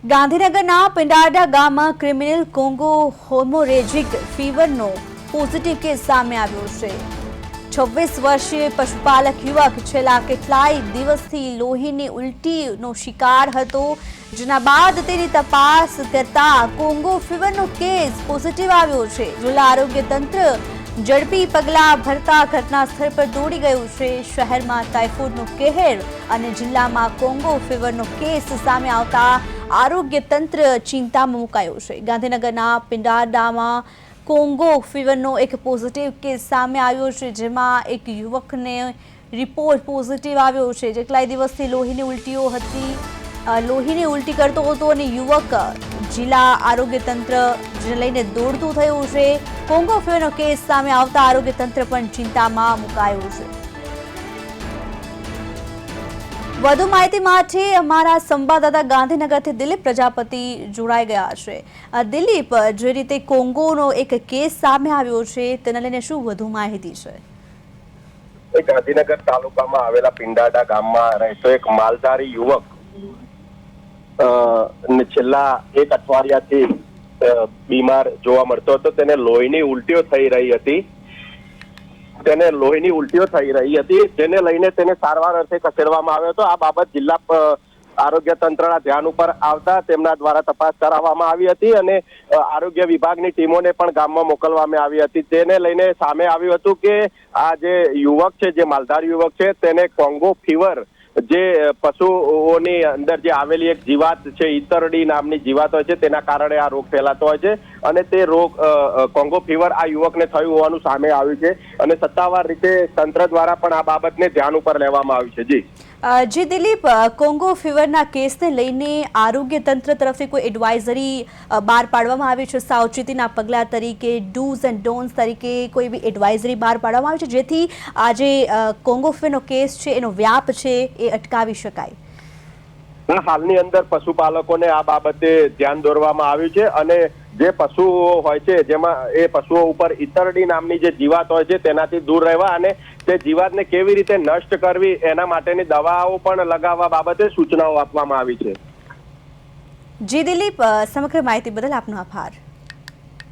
ગાંધીનગરના પિંડાડા ગામમાં criminal Congo હોમોરેજિક ફીવરનો positive case સામે આવ્યો છે। 26 વર્ષીય પશુપાલક યુવક છેલ્લા કેટલાય દિવસથી લોહીની ઉલટીનો શિકાર હતો, જેના બાદ તેની તપાસ કરતા કોંગો ફીવરનો કેસ પોઝિટિવ આવ્યો છે। જિલ્લા આરોગ્ય તંત્ર ઝડપી પગલાં ભરતા ઘટના સ્થળ પર દોડી ગયું છે। શહેરમાં ટાઇફોઇડનો કહેર અને જિલ્લામાં કોંગો ફીવરનો કેસ સામે આવતા આરોગ્ય તંત્ર ચિંતામાં મુકાયું છે। ગાંધીનગરના પિંડાડામાં કોંગો ફીવરનો એક પોઝિટિવ કેસ સામે આવ્યો છે, જેમાં એક યુવકને રિપોર્ટ પોઝિટિવ આવ્યો છે। કેટલાય દિવસથી લોહીની ઉલટી કરતો હતો અને યુવક જિલ્લા આરોગ્ય તંત્ર લઈને દોડતું થયું છે। કોંગો ફીવરનો કેસ સામે આવતા આરોગ્ય તંત્ર પણ ચિંતામાં મુકાયું છે। વધુ માહિતી માટે અમારા સંવાદદાતા ગાંધીનગરથી દિલીપ પ્રજાપતિ જોડાઈ ગયા છે। દિલીપ, જે રીતે કોંગોનો એક કેસ સામે આવ્યો છે તેને લઈને શું વધુ માહિતી છે? ગાંધીનગર તાલુકામાં આવેલા પિંડાડા ગામમાં રહેતો એક માલધારી યુવક છેલ્લા એક અઠવાડિયાથી બીમાર જોવા મળતો હતો। તેને લોહીની ઉલટીઓ થઈ રહી હતી, જેને લઈને તેને સારવાર અર્થે ખસેડવામાં આવ્યો હતો। આ બાબત જિલ્લા આરોગ્ય તંત્રના ધ્યાન ઉપર આવતા તેમના દ્વારા તપાસ કરાવવામાં આવી હતી અને આરોગ્ય વિભાગની ટીમોને પણ ગામમાં મોકલવામાં આવી હતી। તેને લઈને સામે આવ્યું હતું કે આ જે યુવક છે, જે માલધારી યુવક છે, તેને કોંગો ફીવર, જે પશુઓની અંદર જે આવેલી એક જીવાત છે, ઈતરડી નામની જીવાત હોય છે, તેના કારણે આ રોગ ફેલાતો હોય છે અને તે રોગ કોંગો ફીવર આ યુવકને થયું હોવાનું સામે આવ્યું છે અને સત્તાવાર રીતે તંત્ર દ્વારા પણ આ બાબતને ધ્યાન ઉપર લેવામાં આવ્યું છે। જી દિલીપ, કોંગો ફીવરના કેસને લઈને આરોગ્ય તંત્ર તરફથી કોઈ એડવાઇઝરી બહાર પાડવામાં આવી છે? સાવચેતીના પગલાં તરીકે, ડૂઝ એન્ડ ડોન્ટ્સ તરીકે કોઈ બી એડવાઇઝરી બહાર પાડવામાં આવી છે, જેથી આ જે કોંગો ફીવરનો કેસ છે એનો વ્યાપ છે એ અટકાવી શકાય? હાલની અંદર પશુપાલકોને આ બાબતે ધ્યાન દોરવામાં આવ્યું છે અને જે પશુઓ હોય છે, જેમાં એ પશુઓ ઉપર ઈતરડી નામની જે જીવાત હોય છે તેનાથી દૂર રહેવા અને તે જીવાતને કેવી રીતે નષ્ટ કરવી એના માટેની દવાઓ પણ લગાવવા બાબતે સૂચનાઓ આપવામાં આવી છે। જી દિલીપ, સમગ્ર માહિતી બદલ આપનો આભાર।